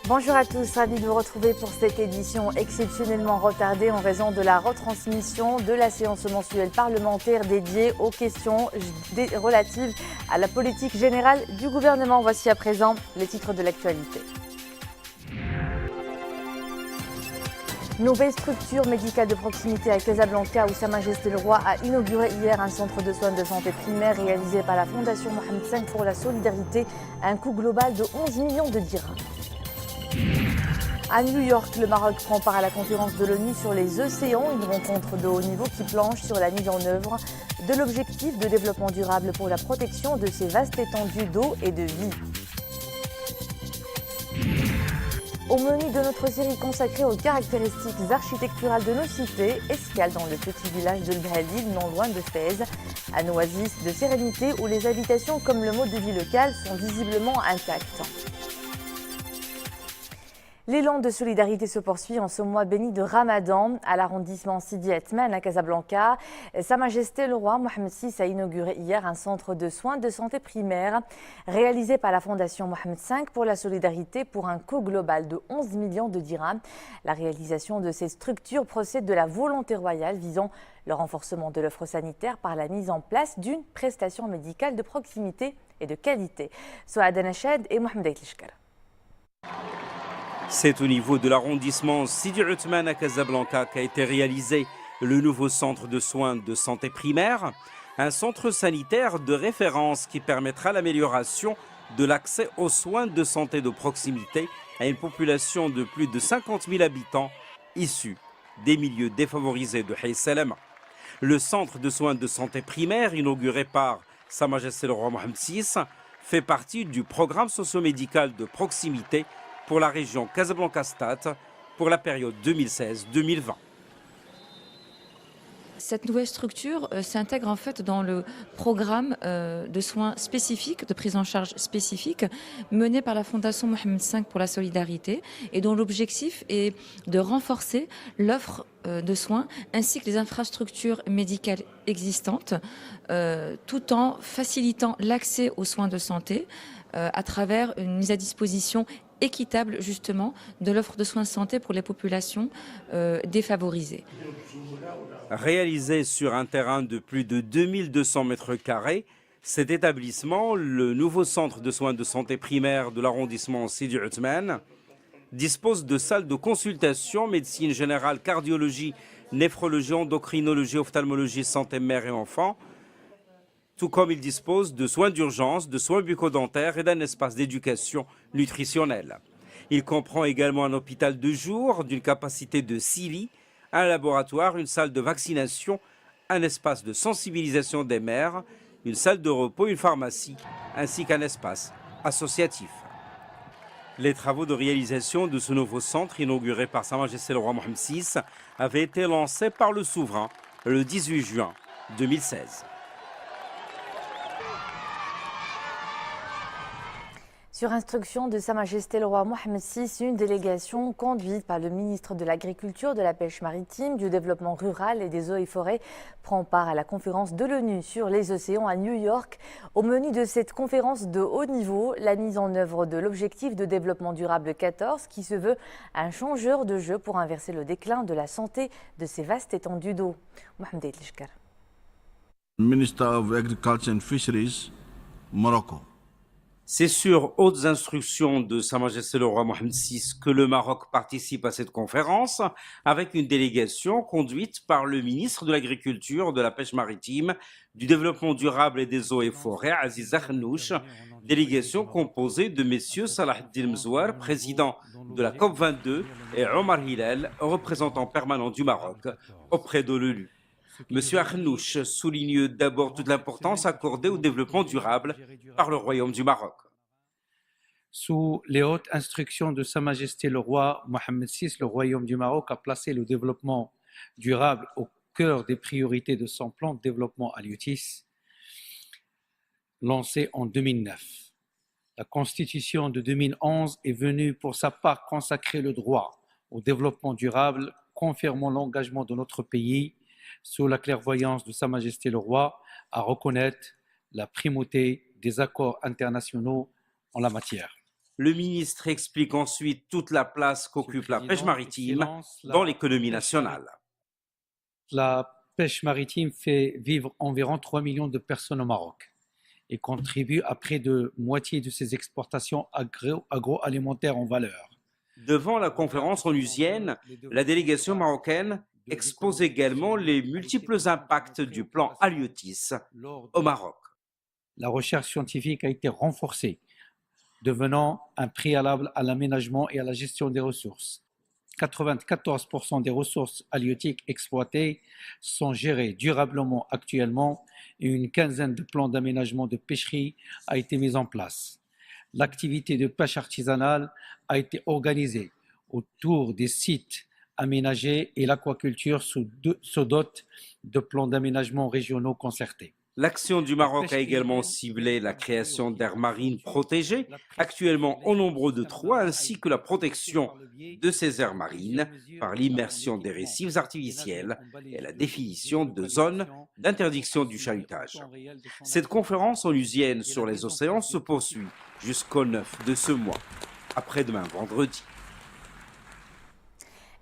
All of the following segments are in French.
Bonjour à tous, ravi de vous retrouver pour cette édition exceptionnellement retardée en raison de la retransmission de la séance mensuelle parlementaire dédiée aux questions relatives à la politique générale du gouvernement. Voici à présent les titres de l'actualité. Nouvelle structure médicale de proximité à Casablanca où Sa Majesté le Roi a inauguré hier un centre de soins de santé primaire réalisé par la Fondation Mohamed V pour la solidarité à un coût global de 11 millions de dirhams. À New York, le Maroc prend part à la conférence de l'ONU sur les océans, une rencontre de haut niveau qui planche sur la mise en œuvre de l'objectif de développement durable pour la protection de ces vastes étendues d'eau et de vie. Au menu de notre série consacrée aux caractéristiques architecturales de nos cités, escale dans le petit village de L'Bhadil, non loin de Fès, un oasis de sérénité où les habitations comme le mode de vie local sont visiblement intactes. L'élan de solidarité se poursuit en ce mois béni de Ramadan à l'arrondissement Sidi Othmane à Casablanca. Sa Majesté le Roi Mohamed VI a inauguré hier un centre de soins de santé primaire réalisé par la Fondation Mohamed V pour la solidarité pour un coût global de 11 millions de dirhams. La réalisation de ces structures procède de la volonté royale visant le renforcement de l'offre sanitaire par la mise en place d'une prestation médicale de proximité et de qualité. Souad Anached et Mohamed Aitlishkar. C'est au niveau de l'arrondissement Sidi Othmane à Casablanca qu'a été réalisé le nouveau centre de soins de santé primaire, un centre sanitaire de référence qui permettra l'amélioration de l'accès aux soins de santé de proximité à une population de plus de 50 000 habitants issus des milieux défavorisés de Hay Salama. Le centre de soins de santé primaire inauguré par Sa Majesté le Roi Mohamed VI fait partie du programme socio-médical de proximité pour la région Casablanca-Stade pour la période 2016-2020. Cette nouvelle structure s'intègre en fait dans le programme de soins spécifiques, de prise en charge spécifique mené par la Fondation Mohamed V pour la solidarité et dont l'objectif est de renforcer l'offre de soins ainsi que les infrastructures médicales existantes tout en facilitant l'accès aux soins de santé à travers une mise à disposition équitable justement de l'offre de soins de santé pour les populations défavorisées. Réalisé sur un terrain de plus de 2200 mètres carrés, cet établissement, le nouveau centre de soins de santé primaire de l'arrondissement Sidi Othmane, dispose de salles de consultation, médecine générale, cardiologie, néphrologie, endocrinologie, ophtalmologie, santé mère et enfant, tout comme il dispose de soins d'urgence, de soins bucco-dentaires et d'un espace d'éducation nutritionnelle. Il comprend également un hôpital de jour d'une capacité de 6 lits, un laboratoire, une salle de vaccination, un espace de sensibilisation des mères, une salle de repos, une pharmacie, ainsi qu'un espace associatif. Les travaux de réalisation de ce nouveau centre, inauguré par Sa Majesté le Roi Mohamed VI, avaient été lancés par le souverain le 18 juin 2016. Sur instruction de Sa Majesté le Roi Mohamed VI, une délégation conduite par le ministre de l'Agriculture, de la Pêche maritime, du Développement rural et des eaux et forêts prend part à la conférence de l'ONU sur les océans à New York. Au menu de cette conférence de haut niveau, la mise en œuvre de l'objectif de développement durable 14 qui se veut un changeur de jeu pour inverser le déclin de la santé de ces vastes étendues d'eau. Mohamed Aitlishkar. Minister of Agriculture and Fisheries, Morocco. C'est sur hautes instructions de Sa Majesté le Roi Mohamed VI que le Maroc participe à cette conférence avec une délégation conduite par le ministre de l'Agriculture, de la Pêche maritime, du Développement durable et des eaux et forêts, Aziz Akhnouch, délégation composée de messieurs Salah Eddine Mzouar, président de la COP22, et Omar Hilal, représentant permanent du Maroc auprès de l'ONU. Monsieur Akhnouch souligne d'abord toute l'importance accordée au développement durable par le Royaume du Maroc. Sous les hautes instructions de Sa Majesté le Roi Mohamed VI, le Royaume du Maroc a placé le développement durable au cœur des priorités de son plan de développement Aliotis, lancé en 2009. La Constitution de 2011 est venue pour sa part consacrer le droit au développement durable, confirmant l'engagement de notre pays sous la clairvoyance de Sa Majesté le Roi à reconnaître la primauté des accords internationaux en la matière. Le ministre explique ensuite toute la place qu'occupe la pêche maritime dans l'économie nationale. La pêche maritime fait vivre environ 3 millions de personnes au Maroc et contribue à près de moitié de ses exportations agroalimentaires en valeur. Devant la conférence onusienne, la délégation marocaine expose également les multiples impacts du plan Haliotis au Maroc. La recherche scientifique a été renforcée, devenant un préalable à l'aménagement et à la gestion des ressources. 94% des ressources halieutiques exploitées sont gérées durablement actuellement et une quinzaine de plans d'aménagement de pêcherie a été mise en place. L'activité de pêche artisanale a été organisée autour des sites aménagés et l'aquaculture se dote de plans d'aménagement régionaux concertés. L'action du Maroc a également ciblé la création d'aires marines protégées, actuellement au nombre de 3, ainsi que la protection de ces aires marines par l'immersion des récifs artificiels et la définition de zones d'interdiction du chalutage. Cette conférence onusienne sur les océans se poursuit jusqu'au 9 de ce mois, après-demain vendredi.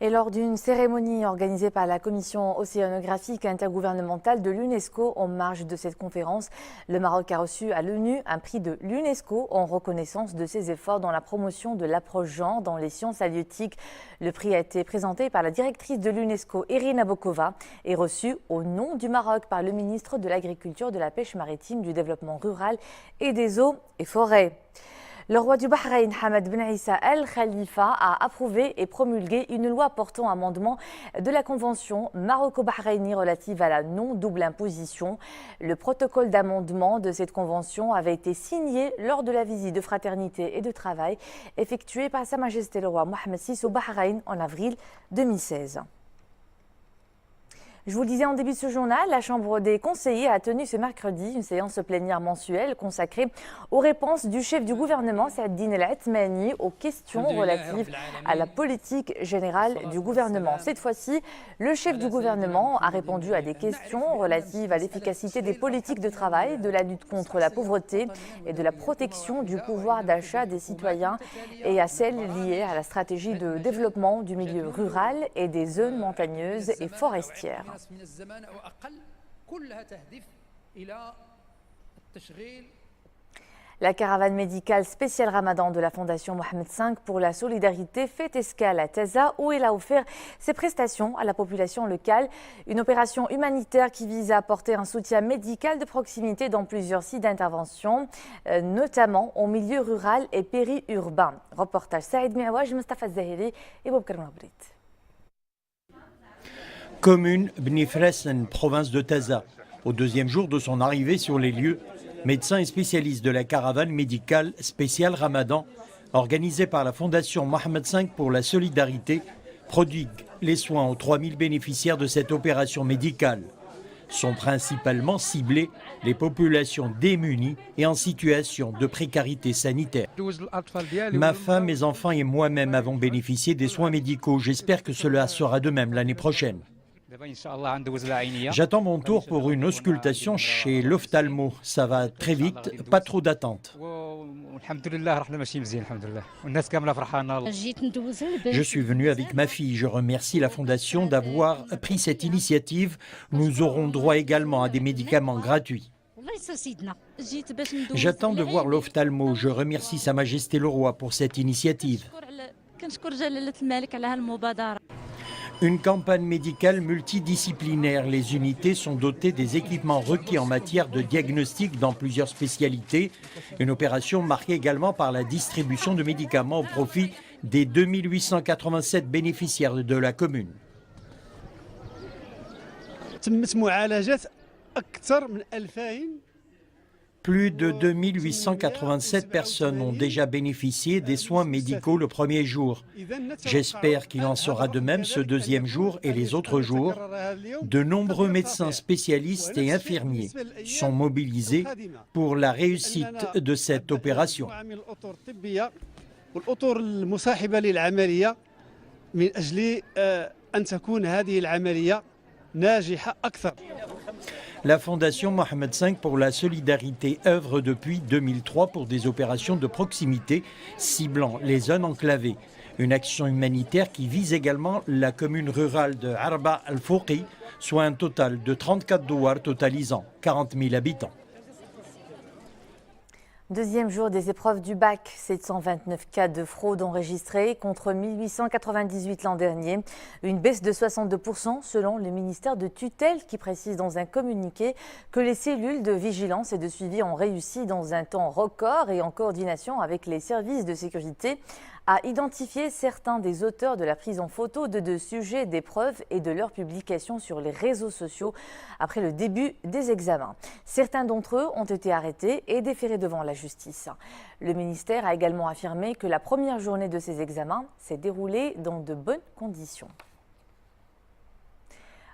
Et lors d'une cérémonie organisée par la Commission océanographique intergouvernementale de l'UNESCO en marge de cette conférence, le Maroc a reçu à l'ONU un prix de l'UNESCO en reconnaissance de ses efforts dans la promotion de l'approche genre dans les sciences halieutiques. Le prix a été présenté par la directrice de l'UNESCO, Irina Bokova, et reçu au nom du Maroc par le ministre de l'Agriculture, de la Pêche maritime, du Développement rural et des eaux et forêts. Le roi du Bahreïn, Hamad Ben Issa Al Khalifa, a approuvé et promulgué une loi portant amendement de la convention maroco-bahreïnie relative à la non-double imposition. Le protocole d'amendement de cette convention avait été signé lors de la visite de fraternité et de travail effectuée par Sa Majesté le roi Mohammed VI au Bahreïn en avril 2016. Je vous le disais en début de ce journal, la Chambre des conseillers a tenu ce mercredi une séance plénière mensuelle consacrée aux réponses du chef du gouvernement, Saad-Din El-Athmani, aux questions relatives à la politique générale du gouvernement. Cette fois-ci, le chef du gouvernement a répondu à des questions relatives à l'efficacité des politiques de travail, de la lutte contre la pauvreté et de la protection du pouvoir d'achat des citoyens et à celles liées à la stratégie de développement du milieu rural et des zones montagneuses et forestières. La caravane médicale spéciale Ramadan de la Fondation Mohammed V pour la solidarité fait escale à Taza où elle a offert ses prestations à la population locale. Une opération humanitaire qui vise à apporter un soutien médical de proximité dans plusieurs sites d'intervention, notamment au milieu rural et périurbain. Reportage Saïd Miawaj, Mustafa Zahiri et Bob Karmabrit. Commune Bni Frassen, province de Taza. Au deuxième jour de son arrivée sur les lieux, médecins et spécialistes de la caravane médicale spéciale Ramadan, organisée par la Fondation Mohammed V pour la solidarité, prodiguent les soins aux 3000 bénéficiaires de cette opération médicale. Sont principalement ciblées les populations démunies et en situation de précarité sanitaire. Ma femme, mes enfants et moi-même avons bénéficié des soins médicaux. J'espère que cela sera de même l'année prochaine. J'attends mon tour pour une auscultation chez l'ophtalmo. Ça va très vite, pas trop d'attente. Je suis venu avec ma fille. Je remercie la Fondation d'avoir pris cette initiative. Nous aurons droit également à des médicaments gratuits. J'attends de voir l'ophtalmo. Je remercie Sa Majesté le Roi pour cette initiative. Une campagne médicale multidisciplinaire. Les unités sont dotées des équipements requis en matière de diagnostic dans plusieurs spécialités. Une opération marquée également par la distribution de médicaments au profit des 2887 bénéficiaires de la commune. Plus de 2887 personnes ont déjà bénéficié des soins médicaux le premier jour. J'espère qu'il en sera de même ce deuxième jour et les autres jours. De nombreux médecins spécialistes et infirmiers sont mobilisés pour la réussite de cette opération. La Fondation Mohamed V pour la solidarité œuvre depuis 2003 pour des opérations de proximité ciblant les zones enclavées. Une action humanitaire qui vise également la commune rurale de Arba al-Fouqi, soit un total de 34 douars totalisant 40 000 habitants. Deuxième jour des épreuves du bac, 729 cas de fraude enregistrés contre 1898 l'an dernier. Une baisse de 62% selon le ministère de tutelle qui précise dans un communiqué que les cellules de vigilance et de suivi ont réussi dans un temps record et en coordination avec les services de sécurité à identifier certains des auteurs de la prise en photo de deux sujets d'épreuves et de leur publication sur les réseaux sociaux après le début des examens. Certains d'entre eux ont été arrêtés et déférés devant la justice. Le ministère a également affirmé que la première journée de ces examens s'est déroulée dans de bonnes conditions.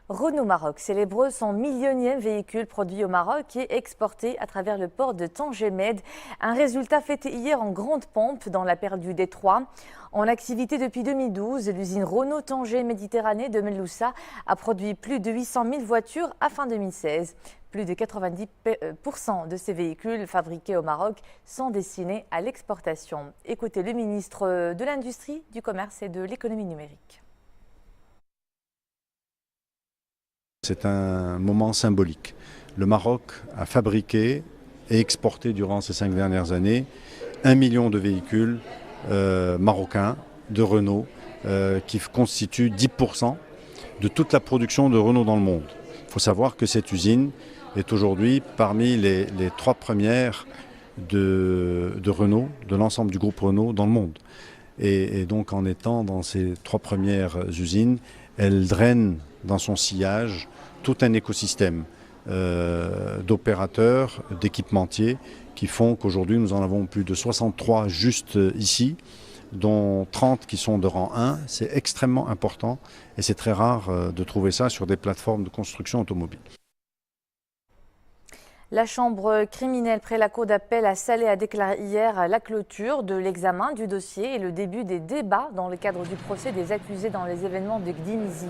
Renault Maroc célèbre son millionième véhicule produit au Maroc et exporté à travers le port de Tanger Med. Un résultat fêté hier en grande pompe dans la perle du Détroit. En activité depuis 2012, l'usine Renault Tanger Méditerranée de Meloussa a produit plus de 800 000 voitures à fin 2016. Plus de 90% de ces véhicules fabriqués au Maroc sont destinés à l'exportation. Écoutez le ministre de l'Industrie, du Commerce et de l'Économie numérique. C'est un moment symbolique. Le Maroc a fabriqué et exporté durant ces 5 dernières années 1 million de véhicules marocains de Renault qui constituent 10% de toute la production de Renault dans le monde. Il faut savoir que cette usine est aujourd'hui parmi les 3 premières de Renault, de l'ensemble du groupe Renault dans le monde. Et donc en étant dans ces 3 premières usines, elle draine dans son sillage tout un écosystème d'opérateurs, d'équipementiers qui font qu'aujourd'hui nous en avons plus de 63 juste ici, dont 30 qui sont de rang 1. C'est extrêmement important et c'est très rare de trouver ça sur des plateformes de construction automobile. La chambre criminelle près la cour d'appel à Salé a déclaré hier la clôture de l'examen du dossier et le début des débats dans le cadre du procès des accusés dans les événements de Gdimizig.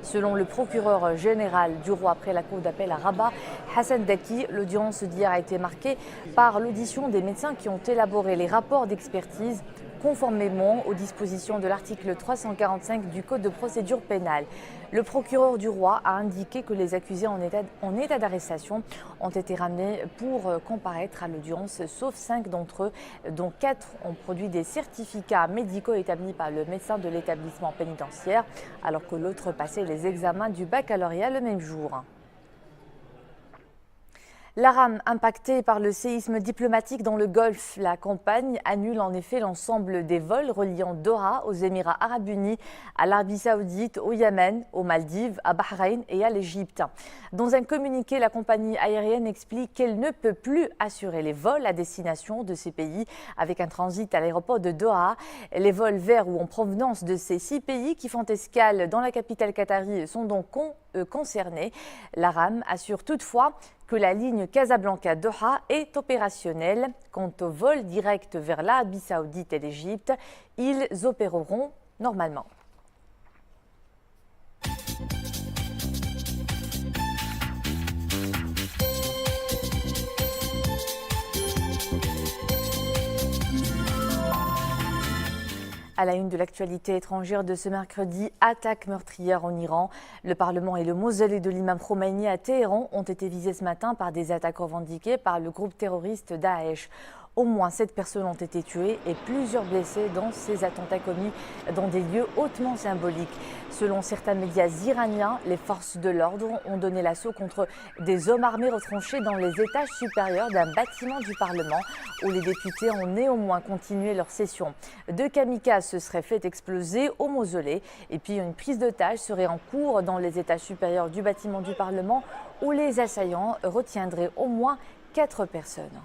Selon le procureur général du roi près la cour d'appel à Rabat, Hassan Daki, l'audience d'hier a été marquée par l'audition des médecins qui ont élaboré les rapports d'expertise conformément aux dispositions de l'article 345 du Code de procédure pénale. Le procureur du roi a indiqué que les accusés en état d'arrestation ont été ramenés pour comparaître à l'audience, sauf 5 d'entre eux, dont 4 ont produit des certificats médicaux établis par le médecin de l'établissement pénitentiaire, alors que l'autre passait les examens du baccalauréat le même jour. La rame impactée par le séisme diplomatique dans le Golfe, la campagne annule en effet l'ensemble des vols reliant Doha aux Émirats arabes unis, à l'Arabie saoudite, au Yémen, aux Maldives, à Bahreïn et à l'Égypte. Dans un communiqué, la compagnie aérienne explique qu'elle ne peut plus assurer les vols à destination de ces pays avec un transit à l'aéroport de Doha. Les vols vers ou en provenance de ces 6 pays qui font escale dans la capitale qatari sont donc concernés. La rame assure toutefois que la ligne Casablanca-Doha est opérationnelle. Quant aux vols directs vers l'Arabie saoudite et l'Égypte, ils opéreront normalement. À la une de l'actualité étrangère de ce mercredi, attaque meurtrière en Iran. Le Parlement et le mausolée de l'imam Khomeini à Téhéran ont été visés ce matin par des attaques revendiquées par le groupe terroriste Daesh. Au moins 7 personnes ont été tuées et plusieurs blessés dans ces attentats commis dans des lieux hautement symboliques. Selon certains médias iraniens, les forces de l'ordre ont donné l'assaut contre des hommes armés retranchés dans les étages supérieurs d'un bâtiment du Parlement où les députés ont néanmoins continué leur session. 2 kamikazes se seraient fait exploser au mausolée et puis une prise d'otages serait en cours dans les étages supérieurs du bâtiment du Parlement où les assaillants retiendraient au moins 4 personnes.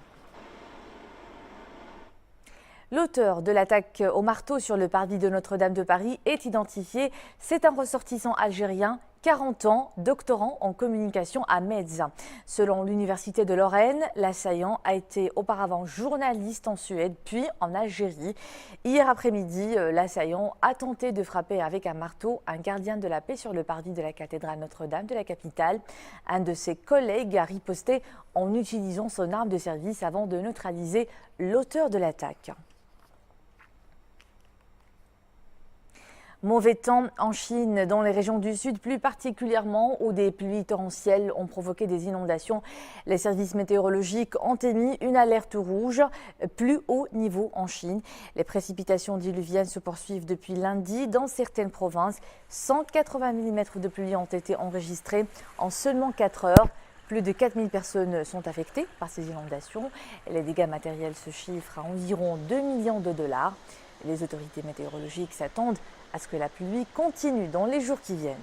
L'auteur de l'attaque au marteau sur le parvis de Notre-Dame de Paris est identifié. C'est un ressortissant algérien 40 ans, doctorant en communication à Metz. Selon l'Université de Lorraine, l'assaillant a été auparavant journaliste en Suède, puis en Algérie. Hier après-midi, l'assaillant a tenté de frapper avec un marteau un gardien de la paix sur le parvis de la cathédrale Notre-Dame de la capitale. Un de ses collègues a riposté en utilisant son arme de service avant de neutraliser l'auteur de l'attaque. Mauvais temps en Chine, dans les régions du sud, plus particulièrement où des pluies torrentielles ont provoqué des inondations. Les services météorologiques ont émis une alerte rouge, plus haut niveau en Chine. Les précipitations diluviennes se poursuivent depuis lundi dans certaines provinces. 180 mm de pluie ont été enregistrés en seulement 4 heures. Plus de 4000 personnes sont affectées par ces inondations. Les dégâts matériels se chiffrent à environ 2 millions de dollars. Les autorités météorologiques s'attendent à ce que la pluie continue dans les jours qui viennent.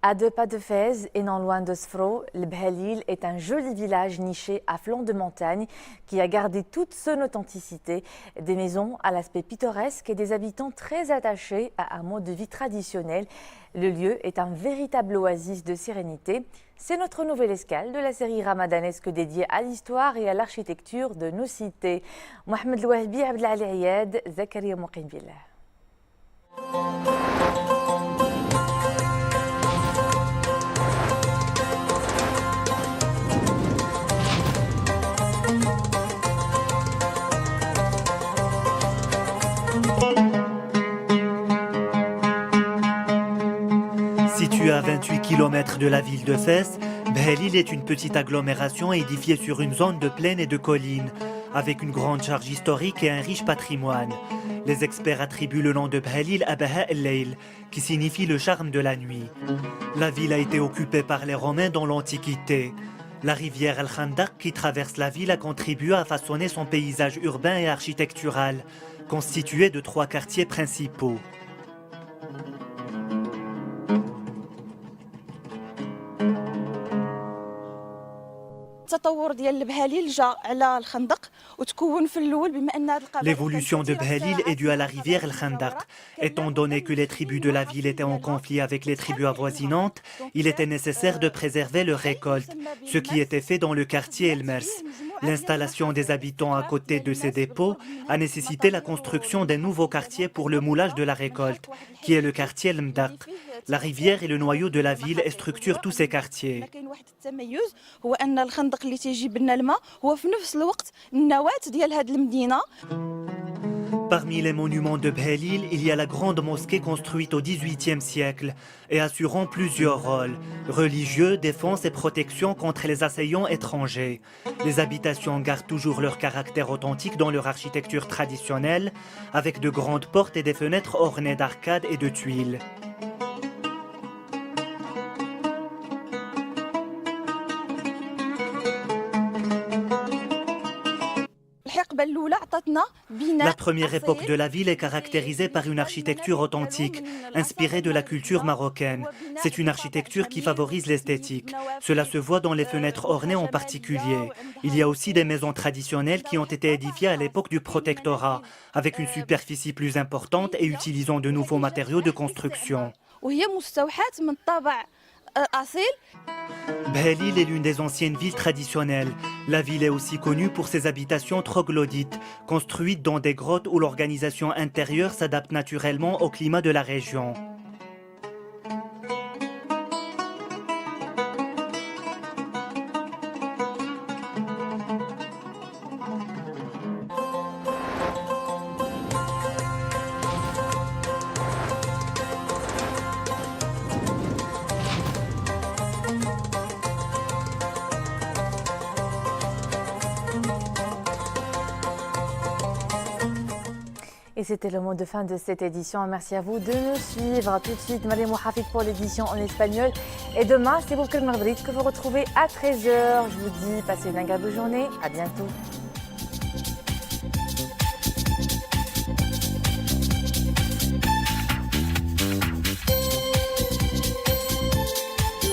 À 2 pas de Fès et non loin de Sfro, le Bhelil est un joli village niché à flanc de montagne qui a gardé toute son authenticité. Des maisons à l'aspect pittoresque et des habitants très attachés à un mode de vie traditionnel. Le lieu est un véritable oasis de sérénité. C'est notre nouvelle escale de la série ramadanesque dédiée à l'histoire et à l'architecture de nos cités. Mohamed Louahbi, Abdelali Ayad, Zakaria Mouqim Billah. Situé à 28 km de la ville de Fès, Bhelil est une petite agglomération édifiée sur une zone de plaine et de collines, avec une grande charge historique et un riche patrimoine. Les experts attribuent le nom de Bhelil à Baha el-Layl, qui signifie le charme de la nuit. La ville a été occupée par les Romains dans l'Antiquité. La rivière Al-Khandaq qui traverse la ville a contribué à façonner son paysage urbain et architectural, constitué de 3 quartiers principaux. L'évolution de Bhelil est due à la rivière Al-Khandaq. Étant donné que les tribus de la ville étaient en conflit avec les tribus avoisinantes, il était nécessaire de préserver leurs récoltes, ce qui était fait dans le quartier El-Mers. L'installation des habitants à côté de ces dépôts a nécessité la construction d'un nouveau quartier pour le moulage de la récolte, qui est le quartier El-Mdaq. La rivière est le noyau de la ville et structure tous ces quartiers. Parmi les monuments de Bhelil, il y a la grande mosquée construite au XVIIIe siècle et assurant plusieurs rôles, religieux, défense et protection contre les assaillants étrangers. Les habitations gardent toujours leur caractère authentique dans leur architecture traditionnelle, avec de grandes portes et des fenêtres ornées d'arcades et de tuiles. La première époque de la ville est caractérisée par une architecture authentique, inspirée de la culture marocaine. C'est une architecture qui favorise l'esthétique. Cela se voit dans les fenêtres ornées en particulier. Il y a aussi des maisons traditionnelles qui ont été édifiées à l'époque du protectorat, avec une superficie plus importante et utilisant de nouveaux matériaux de construction. Bhelil est l'une des anciennes villes traditionnelles. La ville est aussi connue pour ses habitations troglodytes, construites dans des grottes où l'organisation intérieure s'adapte naturellement au climat de la région. Et c'était le mot de fin de cette édition. Merci à vous de nous suivre. Tout de suite, Mariam Ouhafid pour l'édition en espagnol. Et demain, c'est Boukal Marbriz que vous retrouvez à 13h. Je vous dis, passez une agréable journée. À bientôt.